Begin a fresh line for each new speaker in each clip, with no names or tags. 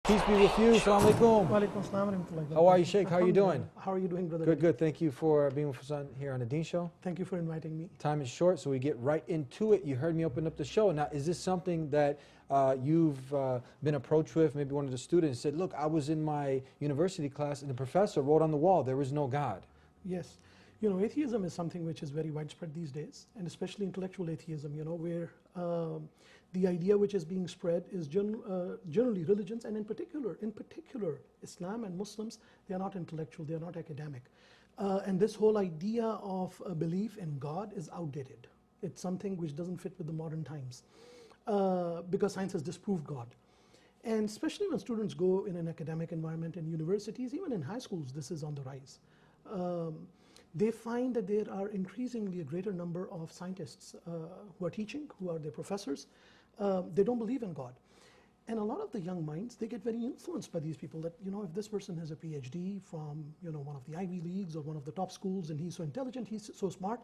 Peace be with you. Assalamu alaikum.
Walaikum assalam wa rahmatullahi.
How are you, Sheikh? How are you doing?
How are you doing, brother?
Good, good. Thank you for being with us here on the Dean Show.
Thank you for inviting me.
Time is short, so we get right into it. You heard me open up the show. Now, is this something that you've been approached with? Maybe one of the students said, look, I was in my university class and the professor wrote on the wall, there is no God.
Yes. You know, atheism is something which is very widespread these days, and especially intellectual atheism, you know, where the idea which is being spread is generally religions, and in particular Islam and Muslims, they are not intellectual, they are not academic. And this whole idea of a belief in God is outdated. It's something which doesn't fit with the modern times because science has disproved God. And especially when students go in an academic environment in universities, even in high schools, this is on the rise. They find that there are increasingly a greater number of scientists who are teaching, who are their professors. They don't believe in God. And a lot of the young minds, they get very influenced by these people that, you know, if this person has a PhD from, you know, one of the Ivy Leagues or one of the top schools and he's so intelligent, he's so smart,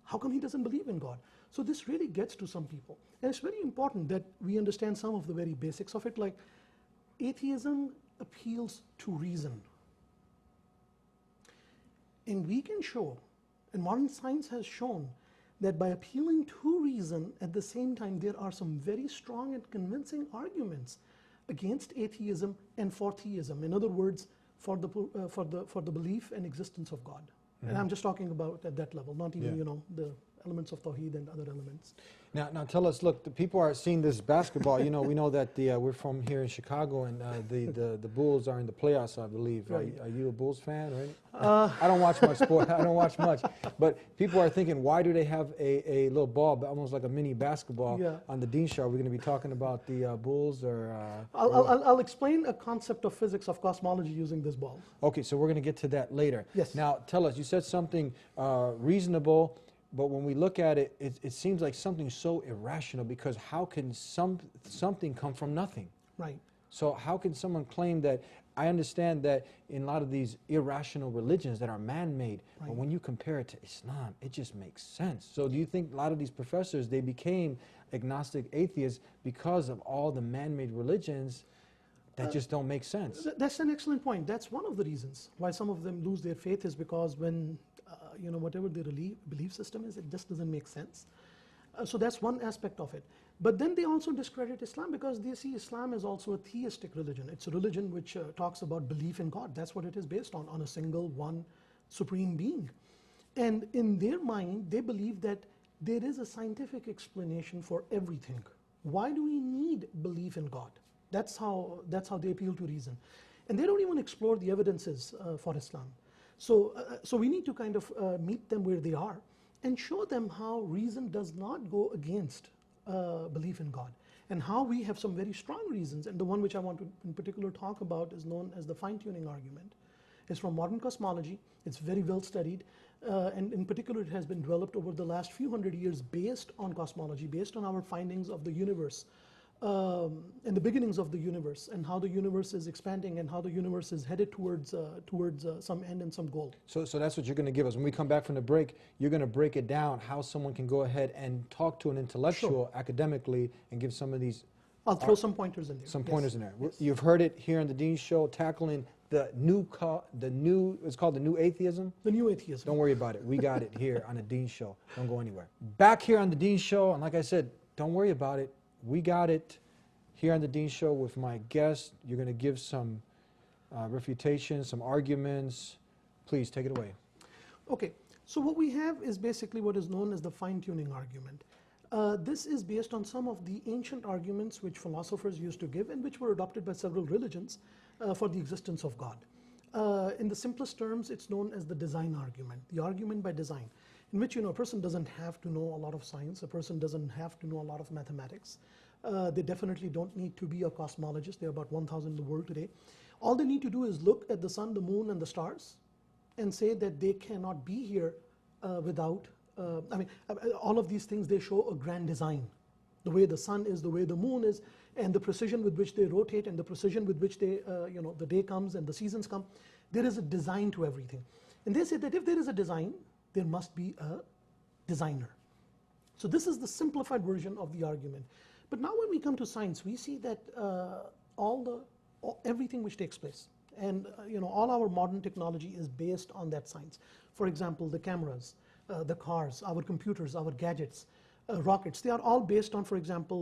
how come he doesn't believe in God? So this really gets to some people. And it's very important that we understand some of the very basics of it, like atheism appeals to reason. And we can show, and modern science has shown, that by appealing to reason, at the same time, there are some very strong and convincing arguments against atheism and for theism. In other words, for the belief and existence of God. Mm-hmm. And I'm just talking about at that level, not even, you know, the elements of Tawheed and other elements.
Now tell us, look, the people are seeing this basketball. You know, we know that we're from here in Chicago, and the Bulls are in the playoffs, I believe. Right. Are you a Bulls fan? Right? I don't watch much sport. I don't watch much. But people are thinking, why do they have a little ball, almost like a mini basketball, on the Dean Show? Are we going to be talking about the Bulls or?
I'll explain a concept of physics of cosmology using this ball.
Okay, so we're going to get to that later.
Yes.
Now tell us, you said something reasonable. But when we look at it, it seems like something so irrational, because how can something come from nothing?
Right.
So how can someone claim that? I understand that in a lot of these irrational religions that are man-made, but when you compare it to Islam, it just makes sense. So do you think a lot of these professors, they became agnostic atheists because of all the man-made religions that just don't make sense?
That's an excellent point. That's one of the reasons why some of them lose their faith, is because when you know, whatever their belief system is, it just doesn't make sense. So that's one aspect of it. But then they also discredit Islam because they see Islam as also a theistic religion. It's a religion which talks about belief in God. That's what it is based on a single one supreme being. And in their mind, they believe that there is a scientific explanation for everything. Why do we need belief in God? That's how they appeal to reason. And they don't even explore the evidences for Islam. So we need to kind of meet them where they are and show them how reason does not go against belief in God, and how we have some very strong reasons. And the one which I want to in particular talk about is known as the fine-tuning argument. It's from modern cosmology. It's very well studied, and in particular it has been developed over the last few hundred years based on cosmology, based on our findings of the universe. And the beginnings of the universe, and how the universe is expanding, and how the universe is headed towards some end and some goal.
So that's what you're going to give us. When we come back from the break, you're going to break it down, how someone can go ahead and talk to an intellectual academically and give some of these.
I'll throw some pointers in there.
Some pointers in there.
Yes.
You've heard it here on the Dean Show, tackling it's called the new atheism?
The new atheism.
Don't worry about it. We got it here on the Dean Show. Don't go anywhere. Back here on the Dean Show, and like I said, don't worry about it. We got it here on the Dean Show with my guest. You're going to give some refutation, some arguments. Please take it away.
Okay, so what we have is basically what is known as the fine-tuning argument. This is based on some of the ancient arguments which philosophers used to give, and which were adopted by several religions for the existence of God. In the simplest terms, it's known as the design argument, the argument by design, in which, you know, a person doesn't have to know a lot of science, a person doesn't have to know a lot of mathematics. They definitely don't need to be a cosmologist. There are about 1,000 in the world today. All they need to do is look at the sun, the moon, and the stars and say that they cannot be here without, all of these things, they show a grand design. The way the sun is, the way the moon is, and the precision with which they rotate, and the precision with which they, the day comes and the seasons come. There is a design to everything. And they say that if there is a design, there must be a designer. So this is the simplified version of the argument. But now when we come to science, we see that all everything which takes place. And all our modern technology is based on that science. For example, the cameras, the cars, our computers, our gadgets, rockets, they are all based on, for example,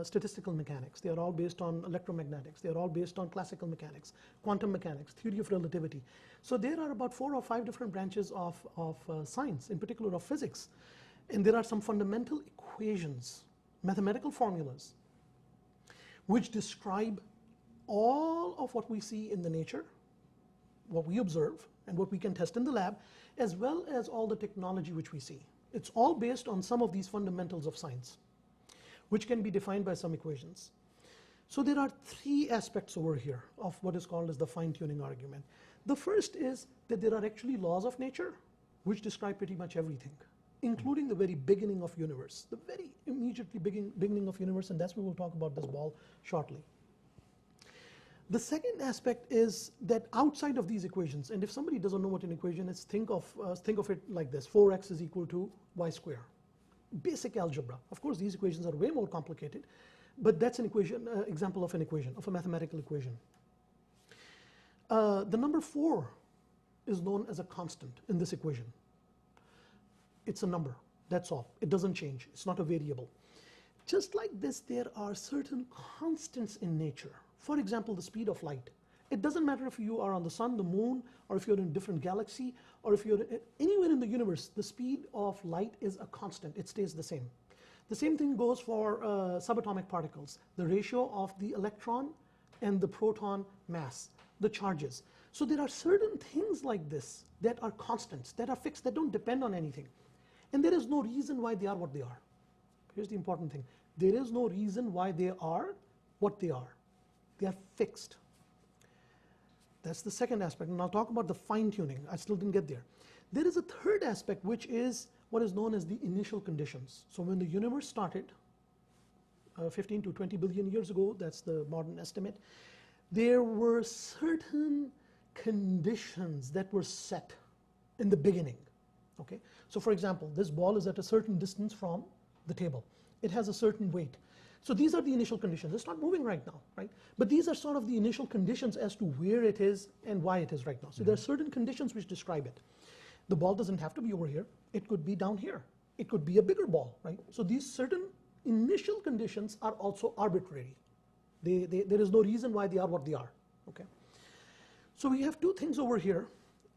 statistical mechanics. They are all based on electromagnetics. They are all based on classical mechanics, quantum mechanics, theory of relativity. So there are about 4 or 5 different branches of science, in particular of physics. And there are some fundamental equations, mathematical formulas, which describe all of what we see in the nature, what we observe, and what we can test in the lab, as well as all the technology which we see. It's all based on some of these fundamentals of science, which can be defined by some equations. So there are 3 aspects over here of what is called as the fine-tuning argument. The first is that there are actually laws of nature which describe pretty much everything, including the very beginning of universe, the very immediately beginning of universe, and that's where we'll talk about this ball shortly. The second aspect is that outside of these equations, and if somebody doesn't know what an equation is, think of it like this: 4x is equal to y square. Basic algebra. Of course, these equations are way more complicated, but that's an equation, example of an equation, of a mathematical equation. The number 4 is known as a constant in this equation. It's a number, that's all. It doesn't change. It's not a variable. Just like this, there are certain constants in nature. For example, the speed of light. It doesn't matter if you are on the sun, the moon, or if you're in a different galaxy, or if you're anywhere in the universe, the speed of light is a constant. It stays the same. The same thing goes for subatomic particles, the ratio of the electron and the proton mass, the charges. So there are certain things like this that are constants, that are fixed, that don't depend on anything. And there is no reason why they are what they are. Here's the important thing. There is no reason why they are what they are. They are fixed. That's the second aspect. And I'll talk about the fine-tuning. I still didn't get there. There is a third aspect, which is what is known as the initial conditions. So when the universe started 15 to 20 billion years ago, that's the modern estimate, there were certain conditions that were set in the beginning. Okay? So for example, this ball is at a certain distance from the table. It has a certain weight. So these are the initial conditions. It's not moving right now, right? But these are sort of the initial conditions as to where it is and why it is right now. So there are certain conditions which describe it. The ball doesn't have to be over here. It could be down here. It could be a bigger ball, right? So these certain initial conditions are also arbitrary. There is no reason why they are what they are, okay? So we have 2 things over here,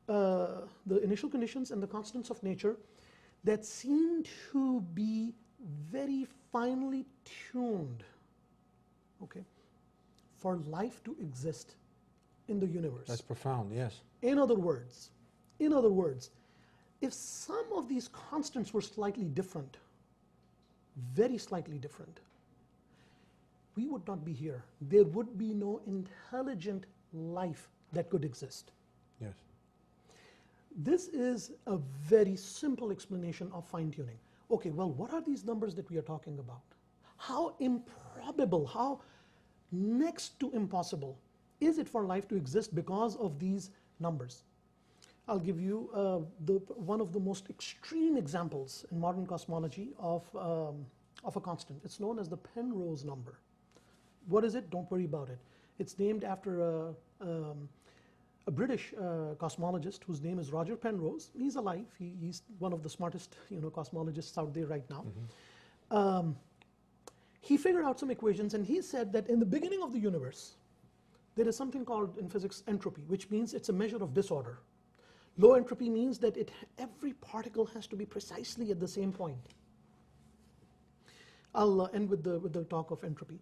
the initial conditions and the constants of nature, that seem to be very finely tuned, okay, for life to exist in the universe.
That's profound, yes.
In other words, if some of these constants were slightly different, very slightly different, we would not be here. There would be no intelligent life that could exist.
Yes. This
is a very simple explanation of fine-tuning. Okay, well, what are these numbers that we are talking about? How improbable, how next to impossible is it for life to exist because of these numbers? I'll give you one of the most extreme examples in modern cosmology of a constant. It's known as the Penrose number. What is it? Don't worry about it. It's named after a British cosmologist whose name is Roger Penrose. He's alive. He's one of the smartest cosmologists out there right now. Mm-hmm. He figured out some equations, and he said that in the beginning of the universe, there is something called in physics entropy, which means it's a measure of disorder. Low entropy means that every particle has to be precisely at the same point. I'll end with the talk of entropy.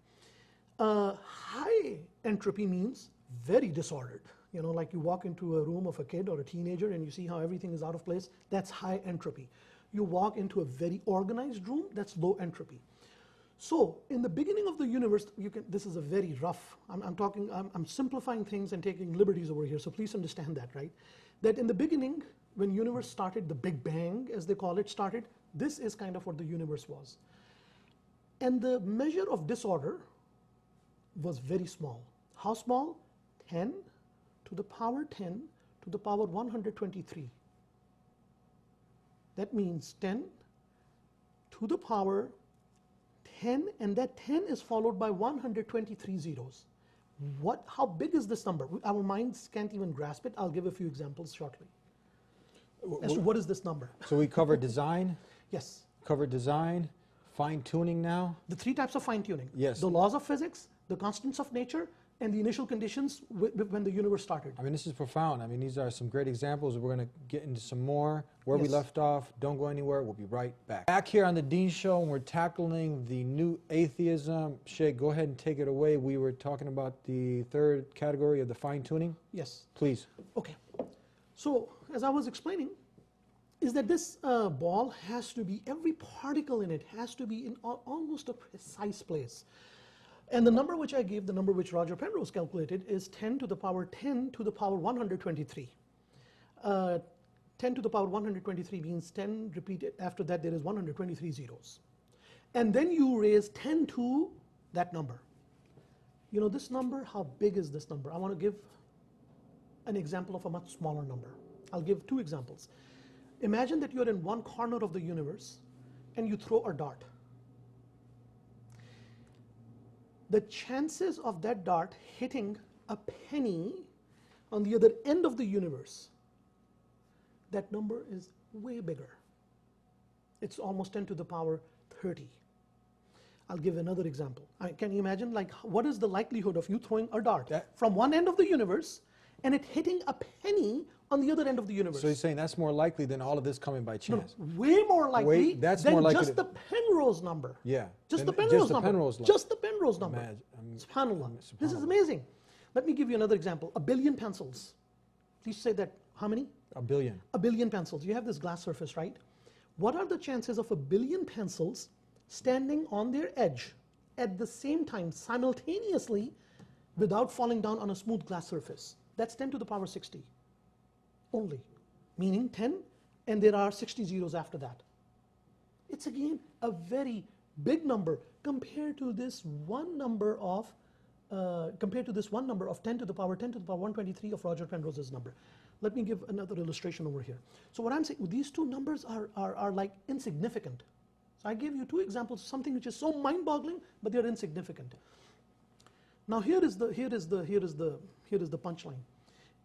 High entropy means very disordered. Like you walk into a room of a kid or a teenager and you see how everything is out of place, that's high entropy. You walk into a very organized room, that's low entropy. So in the beginning of the universe, this is a very rough, I'm simplifying things and taking liberties over here, so please understand that, right? That in the beginning, when universe started, the Big Bang, as they call it, started, this is kind of what the universe was. And the measure of disorder was very small. How small? 10 to the power 10 to the power 123. That means 10 to the power 10, and that 10 is followed by 123 zeros. how big is this number? Our minds can't even grasp it. I'll give a few examples shortly as to what is this number.
So we covered design,
Yes.
covered design, fine-tuning now.
The three types of fine-tuning.
Yes.
The laws of physics, the constants of nature, and the initial conditions when the universe started.
I mean, this is profound. I mean, these are some great examples. We're going to get into some more. Where we
Yes.
left off, don't go anywhere. We'll be right back. Back here on the Dean Show, and we're tackling the new atheism. Sheikh, go ahead and take it away. We were talking about the third category of the fine-tuning.
Yes.
Please.
Okay. So, as I was explaining, is that this ball has to be, every particle in it has to be in almost a precise place. And the number which I gave, the number which Roger Penrose calculated, is 10 to the power 10 to the power 123. 10 to the power 123 means 10 repeated. After that, there is 123 zeros. And then you raise 10 to that number. You know, this number, how big is this number? I want to give an example of a much smaller number. I'll give two examples. Imagine that you're in one corner of the universe and you throw a dart. The chances of that dart hitting a penny on the other end of the universe, that number is way bigger. It's almost 10 to the power 30. I'll give another example. Can you imagine, like, what is the likelihood of you throwing a dart from one end of the universe and it hitting a penny on the other end of the universe?
So you're saying that's more likely than all of this coming by chance?
No, way more likely than just the Penrose number.
Yeah.
Just the
And
Penrose
just the
number.
Penrose number.
Just the Penrose number. SubhanAllah. This is amazing. Let me give you another example. A billion pencils. Please say that. How many?
A billion.
A billion pencils. You have this glass surface, right? What are the chances of a billion pencils standing on their edge at the same time, simultaneously, without falling down on a smooth glass surface? That's 10 to the power 60 only, meaning 10, and there are 60 zeros after that. It's again a very big number compared to this one number of 10 to the power 123 of Roger Penrose's number. Let me give another illustration over here. So what I'm saying, these two numbers are like insignificant. So I gave you two examples of something which is so mind-boggling, but they're insignificant. Now here is the punchline.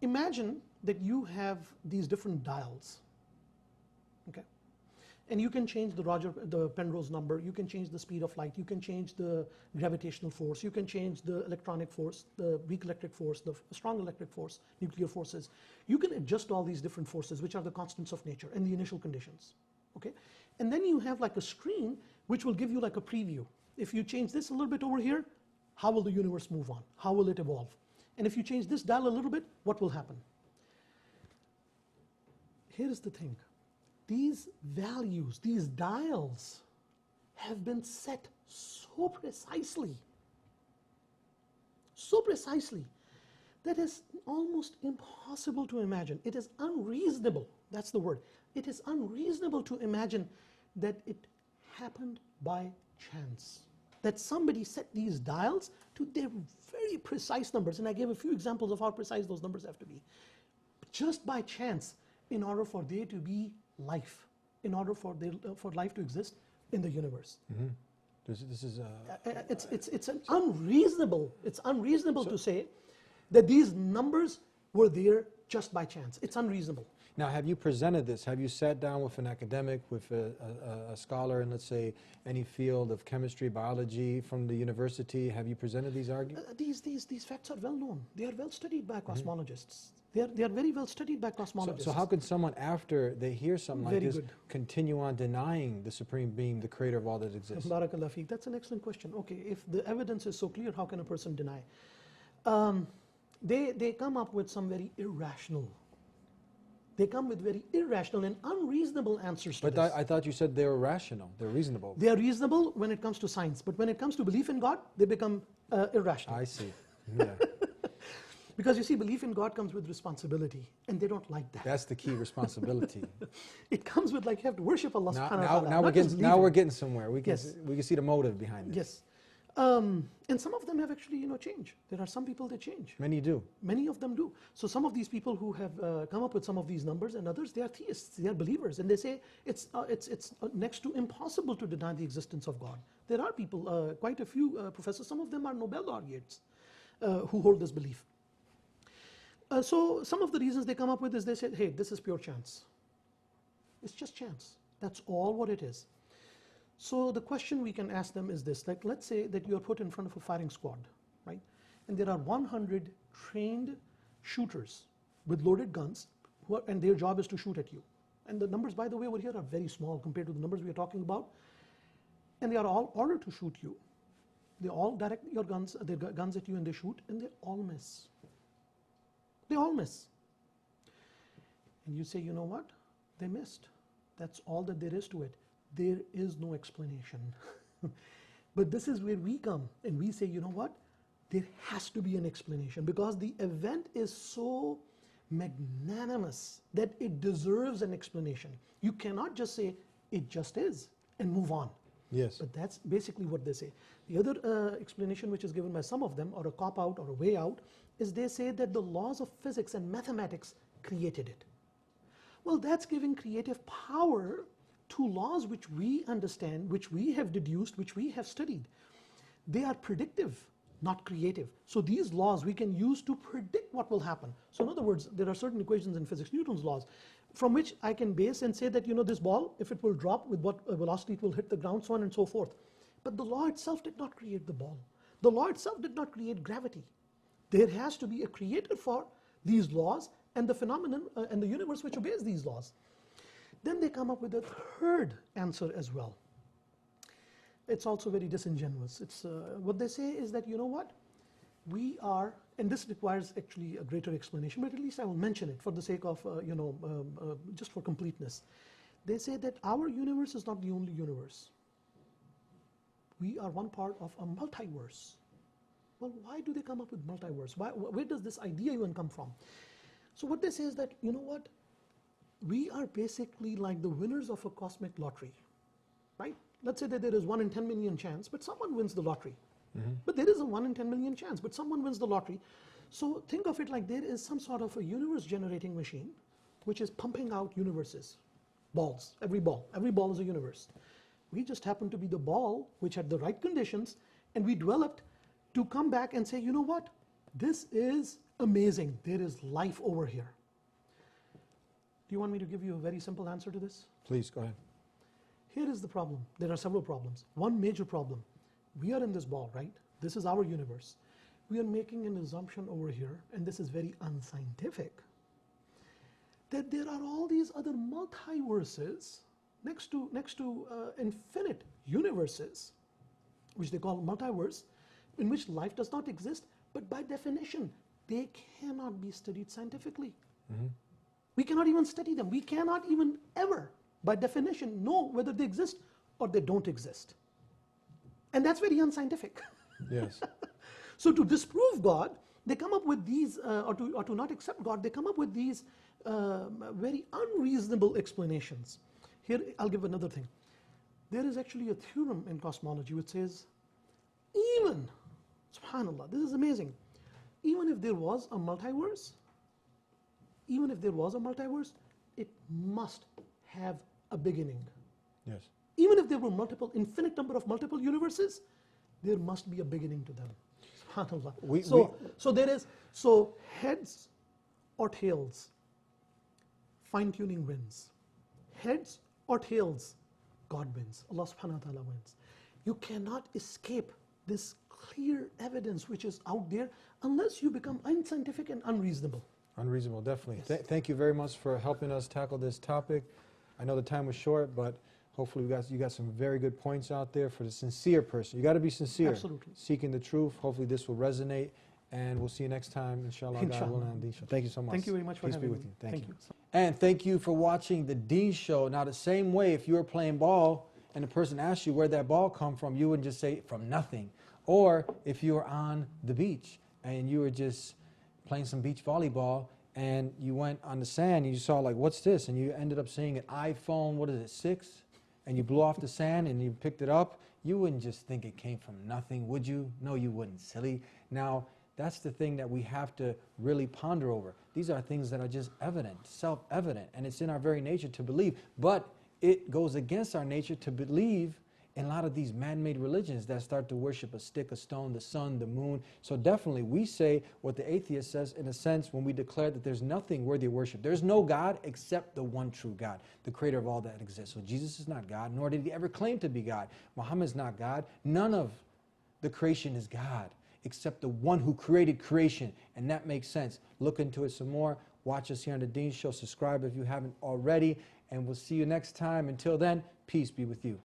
Imagine that you have these different dials, okay? And you can change the Penrose number, you can change the speed of light, you can change the gravitational force, you can change the electronic force, the weak electric force, the strong electric force, nuclear forces. You can adjust all these different forces, which are the constants of nature and the initial conditions, okay? And then you have like a screen which will give you like a preview. If you change this a little bit over here, how will the universe move on? How will it evolve? And if you change this dial a little bit, what will happen? Here's the thing. These values, these dials, have been set so precisely, that is almost impossible to imagine. It is unreasonable, that's the word. It is unreasonable to imagine that it happened by chance. That somebody set these dials to their very precise numbers, and I gave a few examples of how precise those numbers have to be. Just by chance, in order for there to be life, in order for life to exist in the universe.
Mm-hmm. This is
it's unreasonable to say that these numbers were there just by chance. It's unreasonable.
Now, have you presented this? Have you sat down with an academic, with a scholar in, let's say, any field of chemistry, biology from the university? Have you presented these arguments?
These facts are well known. They are well studied by cosmologists. They are very well studied by cosmologists.
So how can someone, after they hear something like this, continue on denying the Supreme Being, the creator of all that exists?
Barakallah feek. That's an excellent question. Okay, if the evidence is so clear, how can a person deny? They come up with some very irrational. They come with very irrational and unreasonable answers to this.
But I thought you said they were rational. They're reasonable.
They are reasonable when it comes to science, but when it comes to belief in God, they become irrational.
I see. Yeah.
Because you see, belief in God comes with responsibility, and they don't like that.
That's the key, responsibility.
It comes with, like, you have to worship Allah subhanahu wa ta'ala.
Now we're getting somewhere. We can see the motive behind this.
Yes. And some of them have actually, changed. There are some people that change.
Many do.
Many of them do. So some of these people who have come up with some of these numbers, and others, they are theists, they are believers, and they say it's next to impossible to deny the existence of God. There are people, quite a few professors, some of them are Nobel laureates. who hold this belief. So some of the reasons they come up with is they say, hey, this is pure chance. It's just chance. That's all what it is. So the question we can ask them is this, like let's say that you are put in front of a firing squad, right? And there are 100 trained shooters with loaded guns, and their job is to shoot at you. And the numbers, by the way, over here are very small compared to the numbers we are talking about. And they are all ordered to shoot you. They all direct their guns at you and they shoot, and they all miss. They all miss. And you say, you know what? They missed. That's all that there is to it. There is no explanation. But this is where we come and we say, you know what? There has to be an explanation, because the event is so magnanimous that it deserves an explanation. You cannot just say it just is and move on.
Yes.
But that's basically what they say. The other explanation which is given by some of them, or a cop-out or a way out, is they say that the laws of physics and mathematics created it. Well, that's giving creative power to laws which we understand, which we have deduced, which we have studied. They are predictive, not creative. So these laws we can use to predict what will happen. So in other words, there are certain equations in physics, Newton's laws, from which I can base and say that, you know, this ball, if it will drop, with what velocity it will hit the ground, so on and so forth. But the law itself did not create the ball. The law itself did not create gravity. There has to be a creator for these laws and the phenomenon and the universe which obeys these laws. Then they come up with a third answer as well. It's also very disingenuous. It's what they say is that, you know what, we are, and this requires actually a greater explanation, but at least I will mention it for the sake of, just for completeness. They say that our universe is not the only universe. We are one part of a multiverse. Well, why do they come up with multiverse? Where does this idea even come from? So what they say is that, you know what, we are basically like the winners of a cosmic lottery, right? Let's say that there is 1 in 10 million chance, but someone wins the lottery. Mm-hmm. But there is a 1 in 10 million chance, but someone wins the lottery. So think of it like there is some sort of a universe generating machine which is pumping out universes, balls, every ball is a universe. We just happen to be the ball which had the right conditions, and we developed to come back and say, you know what, this is amazing, there is life over here. Do you want me to give you a very simple answer to this?
Please, go ahead.
Here is the problem. There are several problems. One major problem. We are in this ball, right? This is our universe. We are making an assumption over here, and this is very unscientific, that there are all these other multiverses next to infinite universes, which they call multiverse, in which life does not exist, but by definition, they cannot be studied scientifically. Mm-hmm. We cannot even study them. We cannot even ever, by definition, know whether they exist or they don't exist. And that's very unscientific.
Yes.
So to disprove God, they come up with these, or to not accept God, they come up with these very unreasonable explanations. Here, I'll give another thing. There is actually a theorem in cosmology which says, even, subhanAllah, this is amazing, even if there was a multiverse, it must have a beginning. Yes. Even if there were infinite number of multiple universes, there must be a beginning to them. SubhanAllah. So heads or tails, fine-tuning wins. Heads or tails, God wins. Allah subhanahu wa ta'ala wins. You cannot escape this clear evidence which is out there unless you become unscientific and unreasonable.
Unreasonable, definitely.
Yes.
Thank you very much for helping us tackle this topic. I know the time was short, but hopefully you got some very good points out there for the sincere person. You got to be sincere.
Absolutely.
Seeking the truth. Hopefully this will resonate, and we'll see you next time, inshallah.
Inshallah.
Thank you so much.
Thank you very much for
Peace
having
be
me.
with you. Thank you.
you.
And thank you for watching the Dean Show. Now, the same way, if you were playing ball and the person asked you where'd that ball come from, you wouldn't just say from nothing. Or if you were on the beach and you were just playing some beach volleyball and you went on the sand and you saw like, what's this? And you ended up seeing an iPhone, what is it, 6? And you blew off the sand and you picked it up, you wouldn't just think it came from nothing, would you? No, you wouldn't, silly. Now, that's the thing that we have to really ponder over. These are things that are just evident, self-evident, and it's in our very nature to believe. But it goes against our nature to believe in a lot of these man-made religions that start to worship a stick, a stone, the sun, the moon. So definitely we say what the atheist says in a sense when we declare that there's nothing worthy of worship. There's no God except the one true God, the creator of all that exists. So Jesus is not God, nor did he ever claim to be God. Muhammad is not God. None of the creation is God except the one who created creation. And that makes sense. Look into it some more. Watch us here on the Dean Show. Subscribe if you haven't already. And we'll see you next time. Until then, peace be with you.